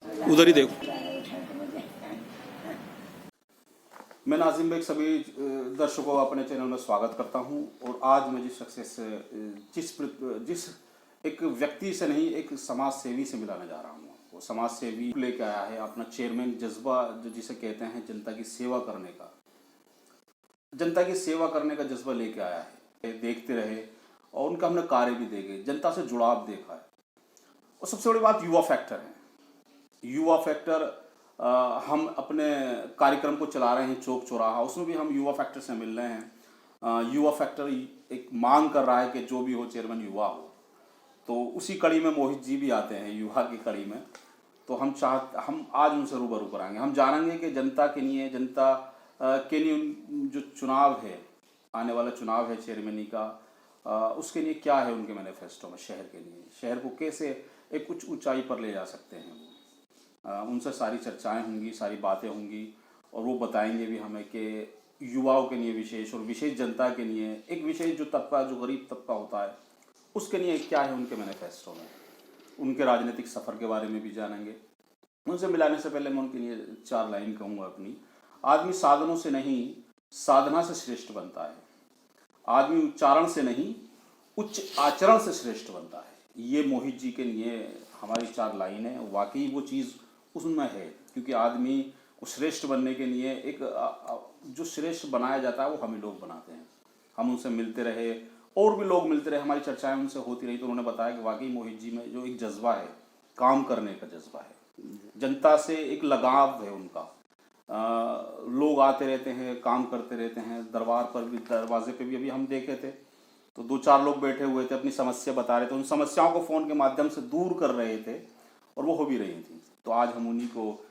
उधर ही देखो। मैं नाजिम बेग सभी दर्शकों को अपने चैनल में स्वागत करता हूं और आज मैं जिस शख्स से जिस एक व्यक्ति से नहीं एक समाज सेवी से मिलाने जा रहा हूं। वो समाज सेवी लेके आया है अपना चेयरमैन जज्बा, जो जिसे कहते हैं जनता की सेवा करने का, जज्बा लेके आया है। देखते रहे और उनका हमने कार्य भी देखे, जनता से जुड़ाव देखा है। और सबसे बड़ी बात युवा फैक्टर है। युवा फैक्टर हम अपने कार्यक्रम को चला रहे हैं चौक चौराहा, उसमें भी हम युवा फैक्टर से मिल रहे हैं। युवा फैक्टर एक मांग कर रहा है कि जो भी हो चेयरमैन युवा हो, तो उसी कड़ी में मोहित जी भी आते हैं युवा की कड़ी में। तो हम आज उनसे रूबरू कराएंगे, हम जानेंगे कि जनता के लिए जो चुनाव है, आने वाला चुनाव है चेयरमैनी का, उसके लिए क्या है उनके मैनिफेस्टो में, शहर के लिए, शहर को कैसे एक कुछ ऊंचाई पर ले जा सकते हैं वो। उनसे सारी चर्चाएं होंगी, सारी बातें होंगी और वो बताएंगे भी हमें कि युवाओं के लिए विशेष और विशेष जनता के लिए एक विशेष जो तबका, जो गरीब तबका होता है, उसके लिए क्या है उनके मैनिफेस्टो में। उनके राजनीतिक सफ़र के बारे में भी जानेंगे। उनसे मिलाने से पहले मैं उनके लिए 4 लाइन कहूँगा अपनी। आदमी साधनों से नहीं साधना से श्रेष्ठ बनता है। आदमी उच्चारण से नहीं उच्च आचरण से श्रेष्ठ बनता है। ये मोहित जी के लिए हमारी 4 लाइन है। वाकई वो चीज़ उसमें है, क्योंकि आदमी को श्रेष्ठ बनने के लिए एक जो श्रेष्ठ बनाया जाता है वो हम ही लोग बनाते हैं। हम उनसे मिलते रहे और भी लोग मिलते रहे, हमारी चर्चाएं उनसे होती रही, तो उन्होंने बताया कि वाकई मोहित जी में जो एक जज्बा है, काम करने का जज्बा है, जनता से एक लगाव है उनका। लोग आते रहते हैं, काम करते रहते हैं। दरवाजे पे भी अभी हम देखे थे तो 2-4 लोग बैठे हुए थे, अपनी समस्या बता रहे थे, उन समस्याओं को फ़ोन के माध्यम से दूर कर रहे थे और वो हो भी रही थी। तो आज हम उन्हीं को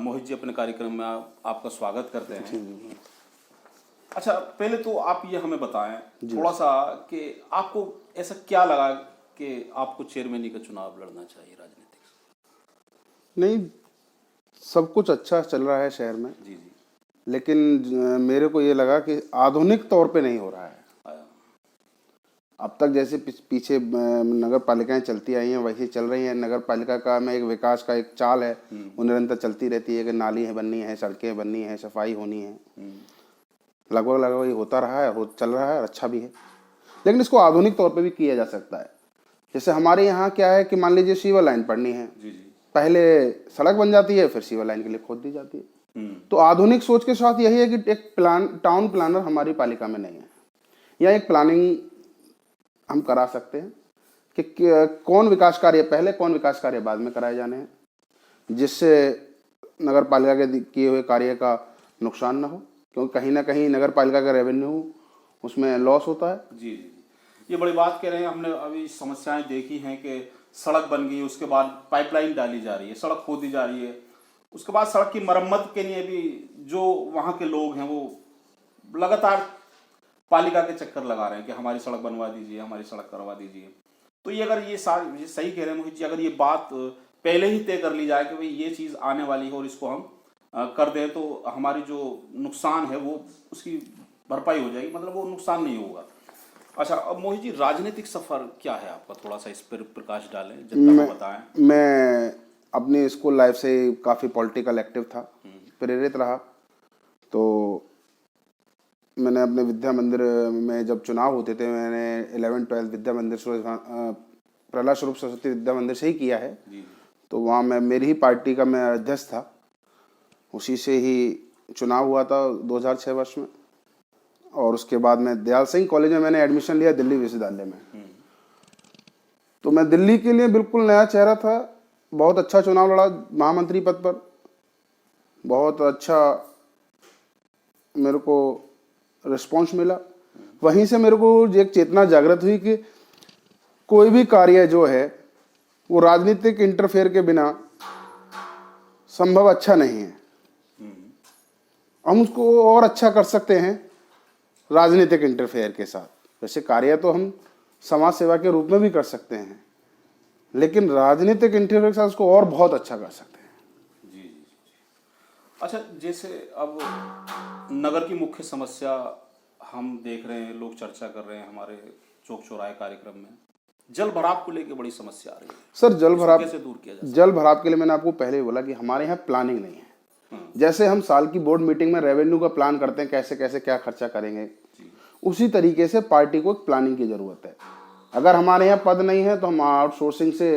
मोहित जी अपने कार्यक्रम में आपका स्वागत करते हैं। अच्छा, पहले तो आप ये हमें बताएं थोड़ा सा कि आपको ऐसा क्या लगा कि आपको चेयरमैनी का चुनाव लड़ना चाहिए राजनीतिक से? नहीं, सब कुछ अच्छा चल रहा है शहर में। जी जी। लेकिन मेरे को ये लगा कि आधुनिक तौर पे नहीं हो रहा है। अब तक जैसे पीछे नगर पालिकाएं चलती आई हैं वैसे चल रही हैं। नगर पालिका का में एक विकास का एक चाल है, वो निरंतर चलती रहती है कि नाली है बननी है, सड़कें बननी है, सफाई होनी है। लगभग ये होता रहा है, चल रहा है, अच्छा भी है। लेकिन इसको आधुनिक तौर पे भी किया जा सकता है। जैसे हमारे यहाँ क्या है कि मान लीजिए सीवर लाइन पड़नी है, जी जी। पहले सड़क बन जाती है, फिर सीवर लाइन के लिए खोद दी जाती है। तो आधुनिक सोच के साथ यही है कि एक टाउन प्लानर हमारी पालिका में नहीं है, या एक प्लानिंग हम करा सकते हैं कि कौन विकास कार्य पहले, कौन विकास कार्य बाद में कराए जाने हैं, जिससे नगर पालिका के किए हुए कार्य का नुकसान ना हो, क्योंकि कहीं ना कहीं नगर पालिका का रेवेन्यू उसमें लॉस होता है। जी जी, ये बड़ी बात कह रहे हैं। हमने अभी समस्याएं देखी हैं कि सड़क बन गई, उसके बाद पाइपलाइन डाली जा रही है, सड़क खोदी जा रही है, उसके बाद सड़क की मरम्मत के लिए भी जो वहाँ के लोग हैं वो लगातार पालिका के चक्कर लगा रहे हैं कि हमारी सड़क बनवा दीजिए, हमारी सड़क करवा दीजिए। तो ये अगर ये सही कह रहे हैं मोहित जी, अगर ये बात पहले ही तय कर ली जाए कि भाई ये चीज़ आने वाली है और इसको हम कर दें, तो हमारी जो नुकसान है वो उसकी भरपाई हो जाएगी, मतलब वो नुकसान नहीं होगा। अच्छा, अब मोहित जी राजनीतिक सफ़र क्या है आपका, थोड़ा सा इस पर प्रकाश डालें, जनता को बताएं। मैं अपनी स्कूल लाइफ से काफ़ी पॉलिटिकल एक्टिव था, प्रेरित रहा। तो मैंने अपने विद्या मंदिर में जब चुनाव होते थे, मैंने 11वीं-12वीं विद्या मंदिर प्रहलाद स्वरूप सरस्वती विद्या मंदिर से ही किया है। तो वहाँ मैं मेरी ही पार्टी का मैं अध्यक्ष था, उसी से ही चुनाव हुआ था 2006 वर्ष में। और उसके बाद मैं दयाल सिंह कॉलेज में मैंने एडमिशन लिया, दिल्ली विश्वविद्यालय में। तो मैं दिल्ली के लिए बिल्कुल नया चेहरा था। बहुत अच्छा चुनाव लड़ा महामंत्री पद पर, बहुत अच्छा मेरे को रिस्पॉन्स मिला। वहीं से मेरे को एक चेतना जागृत हुई कि कोई भी कार्य जो है वो राजनीतिक इंटरफेयर के बिना संभव अच्छा नहीं है। हम उसको और अच्छा कर सकते हैं राजनीतिक इंटरफेयर के साथ। वैसे कार्य तो हम समाज सेवा के रूप में भी कर सकते हैं, लेकिन राजनीतिक इंटरफेयर के साथ उसको और बहुत अच्छा कर सकते हैं। जी जी जी। अच्छा, जैसे अब नगर की मुख्य समस्या हम देख रहे हैं, लोग चर्चा कर रहे हैं हमारे चौक चौराहे कार्यक्रम में, जल भराव को लेकर बड़ी समस्या आ रही है, सर जल इसको भराव, कैसे दूर किया जाए? जल भराव के लिए मैंने आपको पहले ही बोला कि हमारे यहाँ प्लानिंग नहीं है। जैसे हम साल की बोर्ड मीटिंग में रेवेन्यू का प्लान करते हैं, कैसे कैसे क्या खर्चा करेंगे, उसी तरीके से पार्टी को एक प्लानिंग की जरूरत है। अगर हमारे यहाँ पद नहीं है तो हम आउटसोर्सिंग से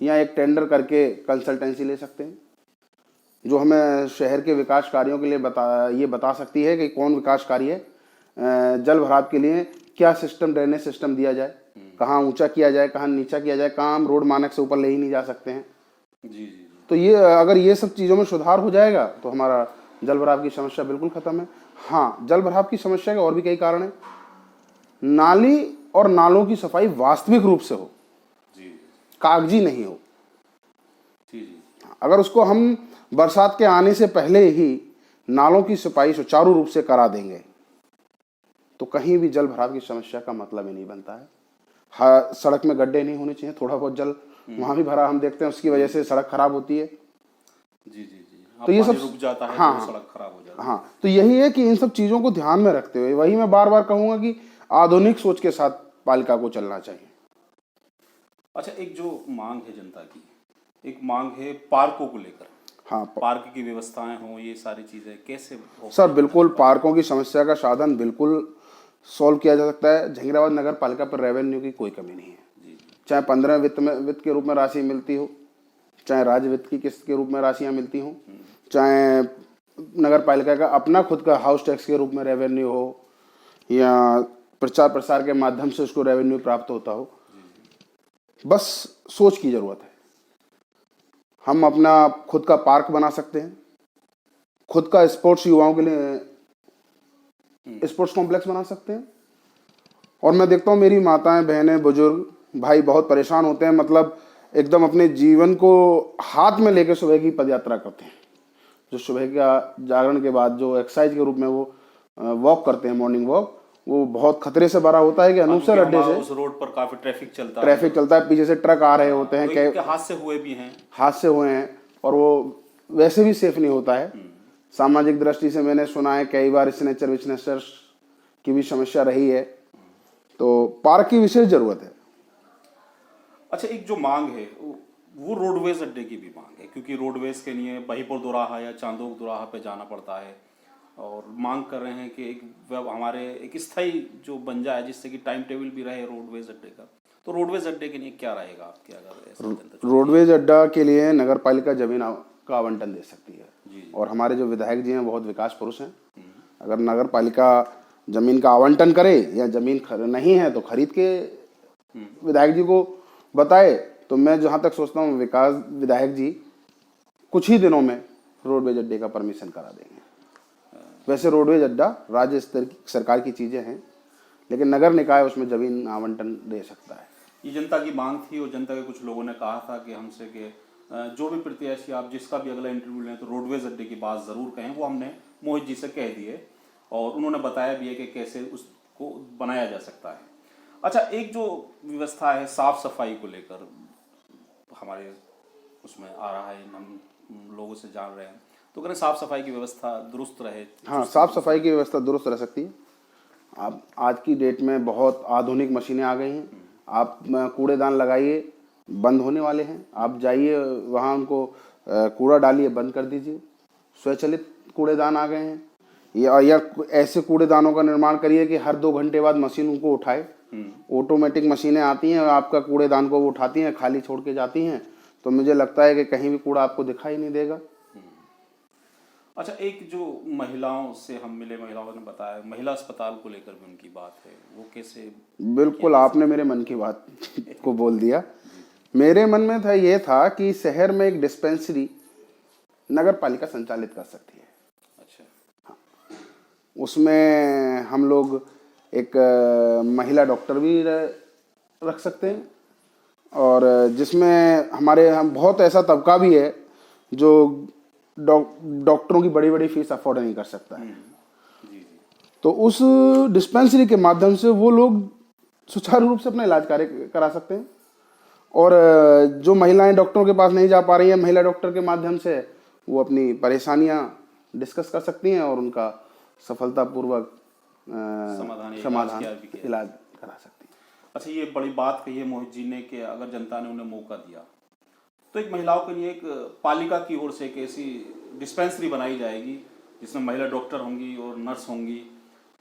या एक टेंडर करके कंसल्टेंसी ले सकते हैं, जो हमें शहर के विकास कार्यों के लिए बता सकती है कि कौन विकास कार्य है, जल भराव के लिए क्या सिस्टम, ड्रेनेज सिस्टम दिया जाए, कहाँ ऊंचा किया जाए, कहाँ नीचा किया जाए, कहाँ हम रोड मानक से ऊपर ले ही नहीं जा सकते हैं। जी। तो ये अगर ये सब चीज़ों में सुधार हो जाएगा तो हमारा जल भराव की समस्या बिल्कुल खत्म है। हाँ, जल भराव की समस्या के और भी कई कारण हैं। नाली और नालों की सफाई वास्तविक रूप से हो, कागजी नहीं हो। अगर उसको हम बरसात के आने से पहले ही नालों की सफाई सुचारू रूप से करा देंगे तो कहीं भी जल भराव की समस्या का मतलब ही नहीं बनता है। हाँ, सड़क में गड्ढे नहीं होने चाहिए, थोड़ा बहुत जल वहां भी भरा हम देखते हैं, उसकी वजह से सड़क खराब होती है। जी। तो ये सब रुक जाता है, हाँ, तो सड़क खराब हो जाती है। हाँ, तो यही है कि इन सब चीजों को ध्यान में रखते हुए, वही मैं बार बार कहूंगा कि आधुनिक सोच के साथ पालिका को चलना चाहिए। अच्छा, एक जो मांग है जनता की, एक मांग है पार्कों को लेकर। हाँ, पार्क की व्यवस्थाएं हों, ये सारी चीजें कैसे हो? सर बिल्कुल, पार्कों की समस्या का साधन बिल्कुल सॉल्व किया जा सकता है। जहांगीराबाद नगर पालिका पर रेवेन्यू की कोई कमी नहीं है। चाहे 15 वित्त के रूप में राशि मिलती हो, चाहे राज्य वित्त की किस्त के रूप में राशियां मिलती हों, चाहे नगर पालिका का अपना खुद का हाउस टैक्स के रूप में रेवेन्यू हो, या प्रचार प्रसार के माध्यम से उसको रेवेन्यू प्राप्त होता हो, बस सोच की जरूरत है। हम अपना खुद का पार्क बना सकते हैं, खुद का स्पोर्ट्स, युवाओं के लिए स्पोर्ट्स कॉम्प्लेक्स बना सकते हैं। और मैं देखता हूँ मेरी माताएं, बहनें, बुजुर्ग भाई बहुत परेशान होते हैं, मतलब एकदम अपने जीवन को हाथ में लेकर सुबह की पदयात्रा करते हैं। जो सुबह का जागरण के बाद जो एक्सरसाइज के रूप में वो वॉक करते हैं, मॉर्निंग वॉक, वो बहुत खतरे से भरा होता है कि अनूपसर अड्डे से उस रोड पर काफी ट्रैफिक चलता है, पीछे से ट्रक आ रहे होते हैं, कई हादसे हुए भी हैं, और वो वैसे भी सेफ नहीं होता है। सामाजिक दृष्टि से मैंने सुना है कई बार स्नेचर विस्नेचर्स की भी समस्या रही है। तो पार्क की विशेष जरूरत है। अच्छा, एक जो मांग है वो रोडवेज अड्डे की भी मांग है, क्योंकि रोडवेज के लिए बहीपुर दोराहा या चांदोक दोराहा पे जाना पड़ता है, और मांग कर रहे हैं कि हमारे एक स्थायी जो बन जाए, जिससे कि टाइम टेबल भी रहे रोडवेज अड्डे का। तो रोडवेज अड्डे के लिए क्या रहेगा आपके, अगर ऐसा? रोडवेज अड्डा के लिए नगर पालिका जमीन का आवंटन दे सकती है जी। और हमारे जो विधायक जी हैं बहुत विकास पुरुष हैं। अगर नगर पालिका जमीन का आवंटन करे या जमीन नहीं है तो खरीद के विधायक जी को बताए, तो मैं जहां तक सोचता हूँ विधायक जी कुछ ही दिनों में रोडवेज अड्डे का परमिशन करा देंगे। वैसे रोडवेज अड्डा राज्य स्तर की सरकार की चीजें हैं, लेकिन नगर निकाय उसमें जमीन आवंटन दे सकता है। ये जनता की मांग थी, और जनता के कुछ लोगों ने कहा था कि हमसे कि जो भी प्रत्याशी आप जिसका भी अगला इंटरव्यू लें तो रोडवेज अड्डे की बात जरूर कहें। वो हमने मोहित जी से कह दिए, और उन्होंने बताया भी है कि कैसे उसको बनाया जा सकता है। अच्छा, एक जो व्यवस्था है साफ सफाई को लेकर, हमारे उसमें आ रहा है, हम लोगों से जान रहे हैं, तो करें साफ सफाई की व्यवस्था दुरुस्त रहे। हाँ, साफ सफाई की व्यवस्था दुरुस्त रह सकती है। आप आज की डेट में बहुत आधुनिक मशीनें आ गई हैं। आप कूड़ेदान लगाइए, बंद होने वाले हैं। आप जाइए वहाँ उनको कूड़ा डालिए, बंद कर दीजिए। स्वचालित कूड़ेदान आ गए हैं, या ऐसे कूड़ेदानों का निर्माण करिए कि हर 2 घंटे बाद मशीन उनको उठाए। ऑटोमेटिक मशीनें आती हैं, आपका कूड़ेदान को वो उठाती हैं, खाली छोड़ के जाती हैं। तो मुझे लगता है कि कहीं भी कूड़ा आपको दिखाई नहीं देगा। अच्छा, एक जो महिलाओं से हम मिले, महिलाओं ने बताया महिला अस्पताल को लेकर भी उनकी बात है, वो कैसे? बिल्कुल, आपने मेरे मन की बात को बोल दिया। मेरे मन में ये था कि शहर में एक डिस्पेंसरी नगर पालिका संचालित कर सकती है। अच्छा, हाँ, उसमें हम लोग एक महिला डॉक्टर भी रख सकते हैं, और जिसमें हम बहुत ऐसा तबका भी है जो डॉक्टरों की बड़ी बड़ी फीस अफोर्ड नहीं कर सकता है। तो उस डिस्पेंसरी के माध्यम से वो लोग सुचारू रूप से अपना इलाज कार्य करा सकते हैं। और जो महिलाएं डॉक्टरों के पास नहीं जा पा रही हैं, महिला डॉक्टर के माध्यम से वो अपनी परेशानियां डिस्कस कर सकती हैं और उनका सफलतापूर्वक समाधान इलाज करा सकती हैं। अच्छा, ये बड़ी बात कही है मोहित जी ने कि अगर जनता ने उन्हें मौका दिया तो एक महिलाओं के लिए एक पालिका की ओर से एक ऐसी डिस्पेंसरी बनाई जाएगी जिसमें महिला डॉक्टर होंगी और नर्स होंगी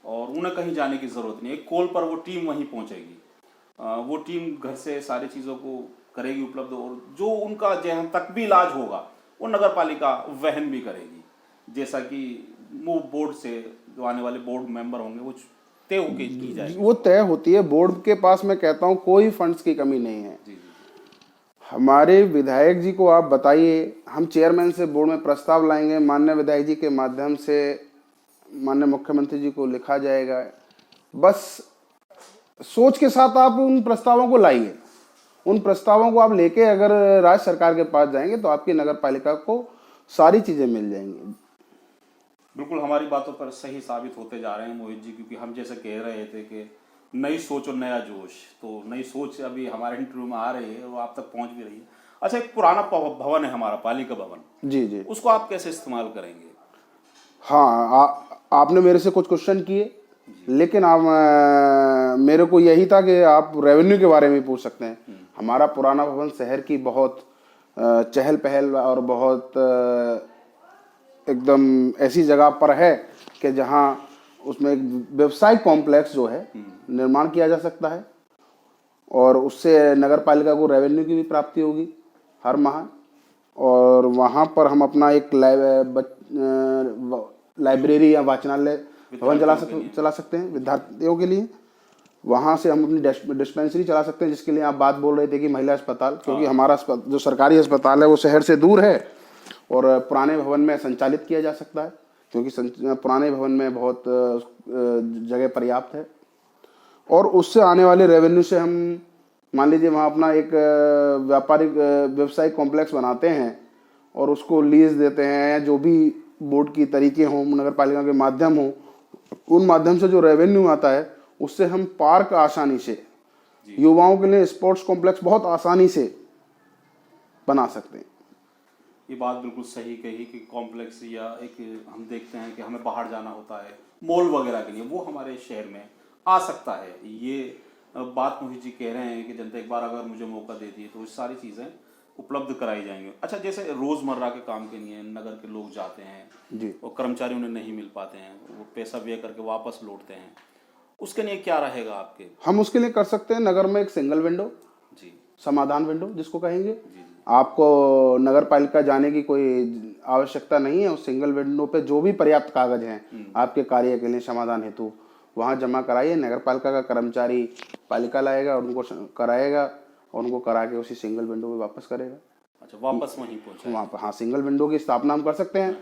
और उन्हें कहीं जाने की ज़रूरत नहीं, एक कॉल पर वो टीम वहीं पहुंचेगी। वो टीम घर से सारी चीज़ों को करेगी उपलब्ध और जो उनका जहाँ तक भी इलाज होगा वो नगर पालिका वहन भी करेगी, जैसा कि वो बोर्ड से जो आने वाले बोर्ड मेंबर होंगे वो तय होके की जाएगी। वो तय होती है बोर्ड के पास। मैं कहता हूँ कोई फंड्स की कमी नहीं है। जी जी हमारे विधायक जी को आप बताइए, हम चेयरमैन से बोर्ड में प्रस्ताव लाएंगे, माननीय विधायक जी के माध्यम से माननीय मुख्यमंत्री जी को लिखा जाएगा। बस सोच के साथ आप उन प्रस्तावों को लाइए। उन प्रस्तावों को आप लेके अगर राज्य सरकार के पास जाएंगे तो आपकी नगर पालिका को सारी चीजें मिल जाएंगी। बिल्कुल, हमारी बातों पर सही साबित होते जा रहे हैं मोहित जी, क्योंकि हम जैसे कह रहे थे कि नई सोच और नया जोश, तो नई सोच अभी हमारे इंटरव्यू में आ रही है और आप तक पहुंच भी रही है। अच्छा, एक पुराना भवन है हमारा पालिका भवन, जी जी, उसको आप कैसे इस्तेमाल करेंगे? हाँ, आपने मेरे से कुछ क्वेश्चन किए, लेकिन आप मेरे को यही था कि आप रेवेन्यू के बारे में पूछ सकते हैं। हमारा पुराना भवन शहर की बहुत चहल पहल और बहुत एकदम ऐसी जगह पर है कि जहाँ उसमें एक व्यवसायिक कॉम्प्लेक्स जो है निर्माण किया जा सकता है और उससे नगर पालिका को रेवेन्यू की भी प्राप्ति होगी हर माह। और वहाँ पर हम अपना एक लाइब्रेरी या वाचनालय भवन चला सकते हैं विद्यार्थियों के लिए। वहाँ से हम अपनी डिस्पेंसरी चला सकते हैं, जिसके लिए आप बात बोल रहे थे कि महिला अस्पताल, क्योंकि हमारा जो सरकारी अस्पताल है वो शहर से दूर है और पुराने भवन में संचालित किया जा सकता है, क्योंकि पुराने भवन में बहुत जगह पर्याप्त है। और उससे आने वाले रेवेन्यू से हम मान लीजिए वहाँ अपना एक व्यापारिक व्यवसायिक कॉम्प्लेक्स बनाते हैं और उसको लीज देते हैं, जो भी बोर्ड की तरीके हों, नगर पालिका के माध्यम हों, उन माध्यम से जो रेवेन्यू आता है उससे हम पार्क आसानी से, युवाओं के लिए स्पोर्ट्स कॉम्प्लेक्स बहुत आसानी से बना सकते हैं। ये बात बिल्कुल सही कही कि कॉम्प्लेक्स या एक हम देखते हैं कि हमें बाहर जाना होता है मॉल वगैरह के लिए, वो हमारे शहर में आ सकता है। ये बात मोहित जी कह रहे हैं कि जनता एक बार अगर मुझे मौका देती है तो ये सारी चीज़ें उपलब्ध कराई जाएंगी। अच्छा, जैसे रोज़मर्रा के काम के लिए नगर के लोग जाते हैं जी, और कर्मचारी उन्हें नहीं मिल पाते हैं, वो पैसा व्यय करके वापस लौटते हैं, उसके लिए क्या रहेगा आपके? हम उसके लिए कर सकते हैं नगर में एक सिंगल विंडो, जी समाधान विंडो जिसको कहेंगे। जी जी आपको नगर पालिका जाने की कोई आवश्यकता नहीं है। उस सिंगल विंडो पे जो भी पर्याप्त कागज हैं आपके कार्य के लिए समाधान हेतु वहाँ जमा कराइए। नगर पालिका का कर्मचारी पालिका लाएगा और उनको कराएगा और उनको करा के उसी सिंगल विंडो में वापस करेगा। अच्छा, वापस वहीं पहुँचा वहाँ पर हाँ, सिंगल विंडो की स्थापना हम कर सकते हैं।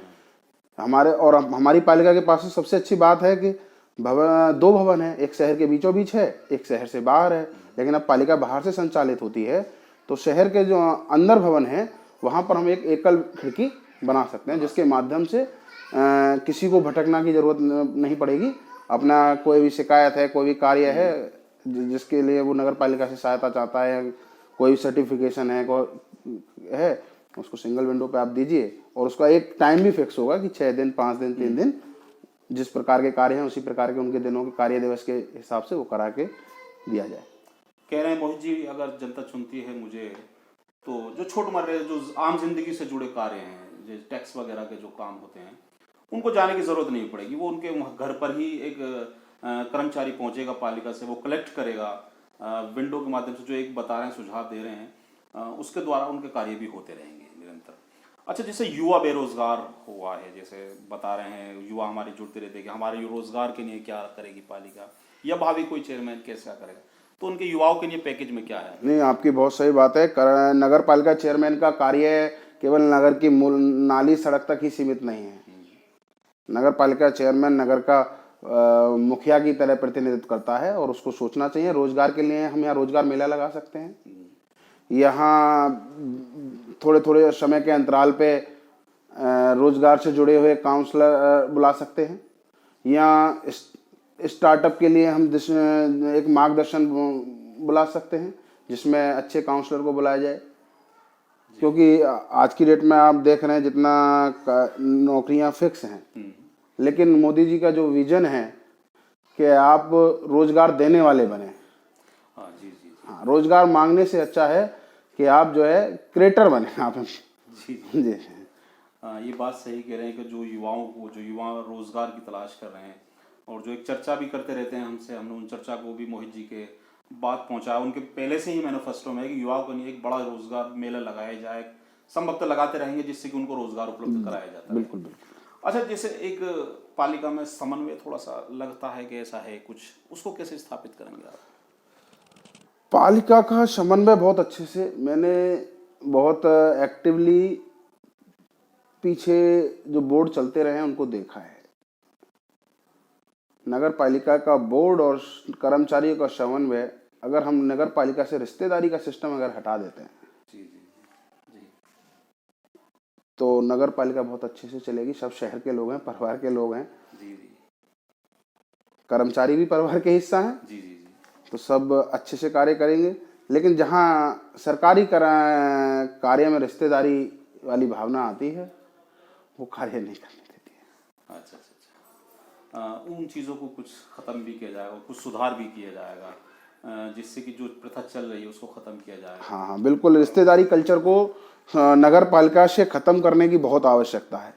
हमारी पालिका के पास सबसे अच्छी बात है कि दो भवन है, एक शहर के बीचों बीच है, एक शहर से बाहर है। लेकिन अब पालिका बाहर से संचालित होती है तो शहर के जो अंदर भवन है वहाँ पर हम एक एकल खिड़की बना सकते हैं, जिसके माध्यम से किसी को भटकना की जरूरत नहीं पड़ेगी। अपना कोई भी शिकायत है, कोई भी कार्य है जिसके लिए वो नगर पालिका से सहायता चाहता है, कोई भी सर्टिफिकेशन है, उसको सिंगल विंडो पे आप दीजिए और उसका एक टाइम भी फिक्स होगा कि 6 दिन, 5 दिन, 3 दिन, जिस प्रकार के कार्य हैं उसी प्रकार के उनके दिनों के कार्य दिवस के हिसाब से वो करा के दिया जाए। कह रहे हैं मोहित जी, अगर जनता चुनती है मुझे तो जो छोटे-मोटे जो आम जिंदगी से जुड़े कार्य हैं, जैसे टैक्स वगैरह के जो काम होते हैं, उनको जाने की ज़रूरत नहीं पड़ेगी। वो उनके घर पर ही एक कर्मचारी पहुंचेगा पालिका से, वो कलेक्ट करेगा विंडो के माध्यम से, जो एक बता रहे हैं, सुझाव दे रहे हैं, उसके द्वारा उनके कार्य भी होते रहेंगे निरंतर। अच्छा, जैसे युवा बेरोजगार हुआ है, जैसे बता रहे हैं युवा हमारे जुड़ते रहते हैं कि हमारे रोजगार के लिए क्या करेगी पालिका या भावी कोई चेयरमैन कैसा करेगा, तो उनके युवाओं के लिए पैकेज में क्या है? नहीं, आपकी बहुत सही बात है। नगर पालिका चेयरमैन का कार्य केवल नगर की मूल नाली सड़क तक ही सीमित नहीं है। नगर पालिका चेयरमैन नगर का मुखिया की तरह प्रतिनिधित्व करता है और उसको सोचना चाहिए। रोजगार के लिए हम यहाँ रोजगार मेला लगा सकते हैं, यहाँ थोड़े थोड़े समय के अंतराल पे रोजगार से जुड़े हुए काउंसलर बुला सकते हैं, या स्टार्टअप के लिए हम एक मार्गदर्शन बुला सकते हैं जिसमें अच्छे काउंसलर को बुलाया जाए। क्योंकि आज की डेट में आप देख रहे हैं जितना नौकरियां फिक्स हैं, लेकिन मोदी जी का जो विजन है कि आप रोजगार देने वाले बने। हाँ जी हाँ, रोजगार मांगने से अच्छा है कि आप जो है क्रिएटर बने आप। जी जी ये बात सही कह रहे हैं कि जो युवाओं को, जो युवा रोजगार की तलाश कर रहे हैं और जो एक चर्चा भी करते रहते हैं हमसे, हमने उन चर्चा को भी मोहित जी के बात पहुंचाया। उनके पहले से ही मैनिफेस्टो में है कि युवाओं को लिए एक बड़ा रोजगार मेला लगाया जाए, संभवतः लगाते रहेंगे जिससे कि उनको रोजगार उपलब्ध कराया जाता है। बिल्कुल बिल्कुल। अच्छा, जैसे एक पालिका में समन्वय थोड़ा सा लगता है कि ऐसा है कुछ, उसको कैसे स्थापित करेंगे आप? पालिका का समन्वय बहुत अच्छे से मैंने बहुत एक्टिवली पीछे जो बोर्ड चलते रहे हैं उनको देखा है। नगर पालिका का बोर्ड और कर्मचारियों का समन्वय, अगर हम नगर पालिका से रिश्तेदारी का सिस्टम अगर हटा देते हैं जी जी जी तो नगर पालिका बहुत अच्छे से चलेगी। सब शहर के लोग हैं, परिवार के लोग हैं, जी जी कर्मचारी भी परिवार के हिस्सा हैं, जी जी जी तो सब अच्छे से कार्य करेंगे। लेकिन जहाँ सरकारी कार्य में रिश्तेदारी वाली भावना आती है वो कार्य नहीं करने देती है। अच्छा अच्छा अच्छा। उन चीज़ों को कुछ ख़त्म भी किया जाएगा, कुछ सुधार भी किया जाएगा, जिससे कि जो प्रथा चल रही है उसको ख़त्म किया जाएगा। हाँ हाँ बिल्कुल, रिश्तेदारी कल्चर को नगर पालिका से खत्म करने की बहुत आवश्यकता है,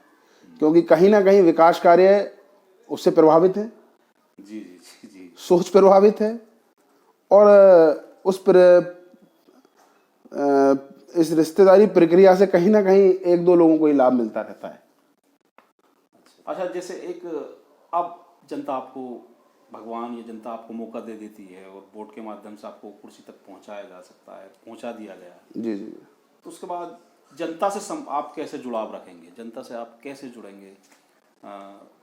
क्योंकि कहीं ना कहीं विकास कार्य उससे प्रभावित है, जी जी जी जी सोच प्रभावित है, और इस रिश्तेदारी प्रक्रिया से कहीं ना कहीं एक दो लोगों को ही लाभ मिलता रहता है। अच्छा, जैसे एक अब जनता आपको, भगवान या जनता आपको मौका दे देती है और वोट के माध्यम से आपको कुर्सी तक पहुंचाया जा सकता है, पहुंचा दिया गया है, जी जी। तो उसके बाद जनता से आप कैसे जुड़ाव रखेंगे? जनता से आप कैसे जुड़ेंगे?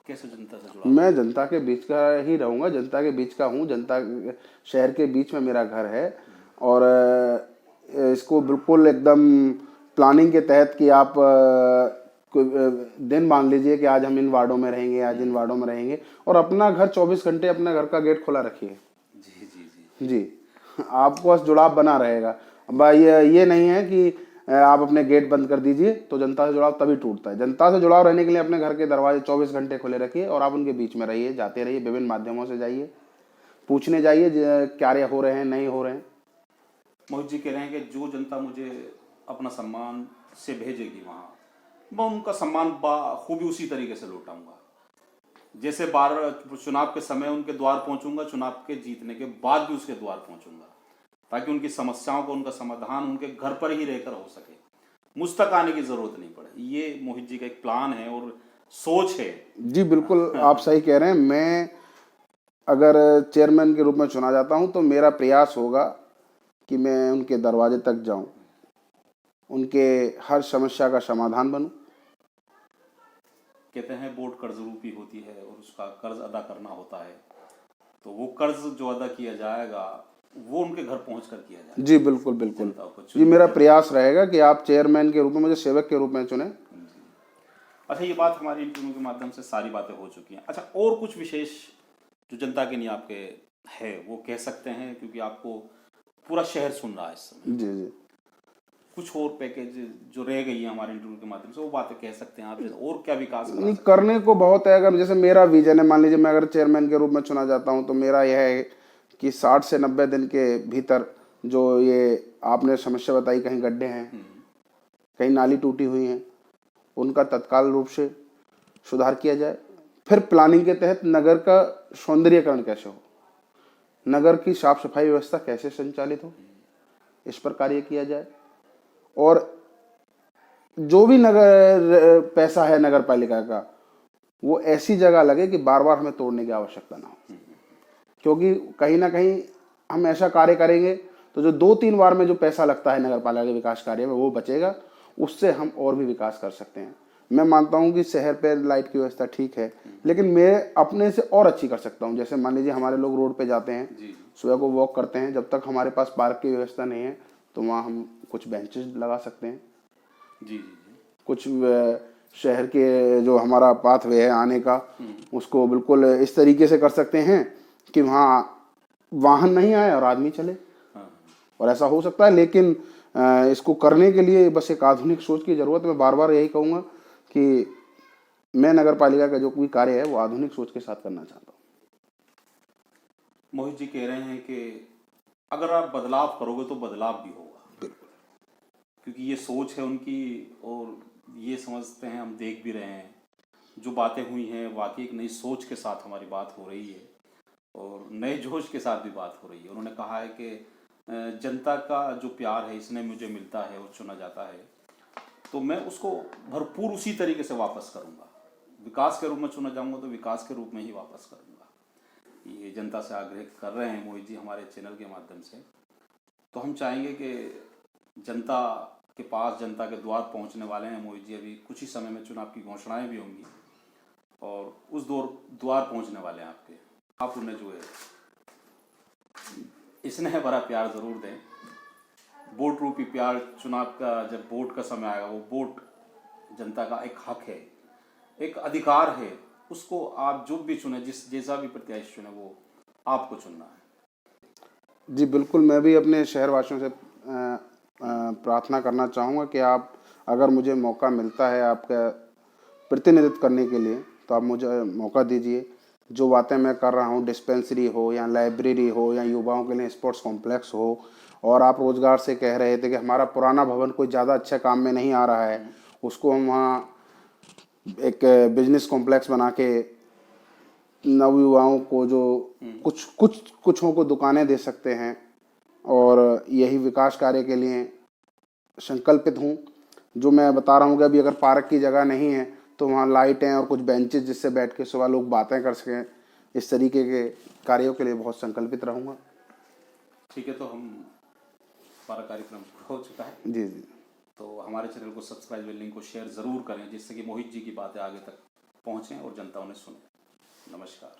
कैसे जनता से जुड़ाव? मैं जनता के बीच का ही रहूंगा, जनता के बीच का हूँ, जनता शहर के बीच में मेरा घर है। और इसको बिल्कुल एकदम प्लानिंग के तहत कि आप कोई दिन मान लीजिए कि आज हम इन वार्डों में रहेंगे, आज इन वार्डों में रहेंगे, और अपना घर 24 घंटे अपना घर का गेट खुला रखिए। जी जी जी जी, आपको बस जुड़ाव बना रहेगा। भाई ये नहीं है कि आप अपने गेट बंद कर दीजिए तो जनता से जुड़ाव तभी टूटता है। जनता से जुड़ाव रहने के लिए अपने घर के दरवाजे 24 घंटे खुले रखिए और आप उनके बीच में रहिए, जाते रहिए, विभिन्न माध्यमों से जाइए, पूछने जाइए क्या हो रहे हैं, नहीं हो रहे हैं। मोहित जी कह रहे हैं कि जो जनता मुझे अपना सम्मान से भेजेगी वहाँ, मैं उनका सम्मान खूबी उसी तरीके से लौटाऊंगा। जैसे बार चुनाव के समय उनके द्वार पहुंचूंगा, चुनाव के जीतने के बाद भी उसके द्वार पहुंचूंगा, ताकि उनकी समस्याओं को, उनका समाधान उनके घर पर ही रहकर हो सके, मुझ तक आने की जरूरत नहीं पड़े। ये मोहित जी का एक प्लान है और सोच है। जी बिल्कुल, आप सही कह रहे हैं। मैं अगर चेयरमैन के रूप में चुना जाता हूं तो मेरा प्रयास होगा कि मैं उनके दरवाजे तक जाऊं, उनके हर समस्या का समाधान बनूं। कहते हैं वोट कर्ज रूपी होती है और उसका कर्ज अदा करना होता है, तो वो कर्ज जो अदा किया जाएगा वो उनके घर पहुंच कर किया जाएगा। जी बिल्कुल बिल्कुल, जनता को जी मेरा प्रयास रहेगा कि आप चेयरमैन के रूप में मुझे सेवक के रूप में चुने। अच्छा, ये बात हमारी इंटरव्यू के माध्यम से सारी बातें हो चुकी हैं। अच्छा, और कुछ विशेष जो जनता के लिए आपके है वो कह सकते हैं, क्योंकि आपको पूरा शहर सुन रहा है इस समय। जी जी, कुछ और पैकेज जो रह गई है हमारे इंटरव्यू के माध्यम से, वो बातें कह सकते हैं आप, जैसे और क्या विकास करा नहीं सकते करने को बहुत है। अगर जैसे मेरा विजन है, मान लीजिए मैं अगर चेयरमैन के रूप में चुना जाता हूं तो मेरा यह है कि 60 से 90 दिन के भीतर जो ये आपने समस्या बताई, कहीं गड्ढे हैं, कहीं नाली टूटी हुई हैं, उनका तत्काल रूप से सुधार किया जाए। फिर प्लानिंग के तहत नगर का सौंदर्यीकरण कैसे हो, नगर की साफ सफाई व्यवस्था कैसे संचालित हो, इस पर कार्य किया जाए। और जो भी नगर पैसा है नगर पालिका का, वो ऐसी जगह लगे कि बार बार हमें तोड़ने की आवश्यकता ना हो। क्योंकि कहीं ना कहीं हम ऐसा कार्य करेंगे तो जो 2-3 बार में जो पैसा लगता है नगर पालिका के विकास कार्य में वो बचेगा, उससे हम और भी विकास कर सकते हैं। मैं मानता हूं कि शहर पे लाइट की व्यवस्था ठीक है, लेकिन मैं अपने से और अच्छी कर सकता हूं। जैसे मान लीजिए हमारे लोग रोड पे जाते हैं, सुबह को वॉक करते हैं, जब तक हमारे पास पार्क की व्यवस्था नहीं है तो वहाँ हम कुछ बेंचेस लगा सकते हैं। जी जी कुछ शहर के जो हमारा पाथवे है आने का, उसको बिल्कुल इस तरीके से कर सकते हैं कि वहाँ वाहन नहीं आए और आदमी चले, और ऐसा हो सकता है। लेकिन इसको करने के लिए बस एक आधुनिक सोच की ज़रूरत है। मैं बार बार यही कहूँगा कि मैं नगर पालिका का जो कोई कार्य है वो आधुनिक सोच के साथ करना चाहता हूँ। मोहित जी कह रहे हैं कि अगर आप बदलाव करोगे तो बदलाव भी होगा, क्योंकि ये सोच है उनकी और ये समझते हैं, हम देख भी रहे हैं जो बातें हुई हैं वाकई एक नई सोच के साथ हमारी बात हो रही है और नए जोश के साथ भी बात हो रही है। उन्होंने कहा है कि जनता का जो प्यार है इसने मुझे मिलता है और चुना जाता है, तो मैं उसको भरपूर उसी तरीके से वापस करूँगा। विकास के रूप में चुना जाऊँगा तो विकास के रूप में ही वापस करूँगा। ये जनता से आग्रह कर रहे हैं मोहित जी हमारे चैनल के माध्यम से। तो हम चाहेंगे कि जनता के पास, जनता के द्वार पहुंचने वाले हैं मोहित जी। अभी कुछ ही समय में चुनाव की घोषणाएं भी होंगी और उस द्वार पहुंचने वाले हैं आपके। आप उन्हें जो है स्नेह भरा प्यार ज़रूर दें। वोट रूपी प्यार, चुनाव का जब वोट का समय आएगा, वो वोट जनता का एक हक है, एक अधिकार है। उसको आप जो भी चुने, जैसा भी प्रत्याशी चुने, वो आपको चुनना है। जी बिल्कुल, मैं भी अपने शहरवासियों से प्रार्थना करना चाहूँगा कि आप, अगर मुझे मौका मिलता है आपका प्रतिनिधित्व करने के लिए, तो आप मुझे मौका दीजिए। जो बातें मैं कर रहा हूँ, डिस्पेंसरी हो या लाइब्रेरी हो या युवाओं के लिए स्पोर्ट्स कॉम्प्लेक्स हो, और आप रोजगार से कह रहे थे कि हमारा पुराना भवन कोई ज़्यादा अच्छे काम में नहीं आ रहा है, उसको हम वहाँ एक बिजनेस कॉम्प्लेक्स बना के नवयुवाओं को जो कुछों को दुकानें दे सकते हैं, और यही विकास कार्य के लिए संकल्पित हूँ। जो मैं बता रहा हूँ कि अभी अगर पार्क की जगह नहीं है तो वहाँ लाइटें और कुछ बेंचेस जिससे बैठ के सुबह लोग बातें कर सकें, इस तरीके के कार्यों के लिए बहुत संकल्पित रहूँगा। ठीक है, तो हमारा कार्यक्रम हो चुका है। जी जी। तो हमारे चैनल को सब्सक्राइब, लिंक को शेयर ज़रूर करें, जिससे कि मोहित जी की बातें आगे तक पहुँचें और जनता उन्हें सुने। नमस्कार।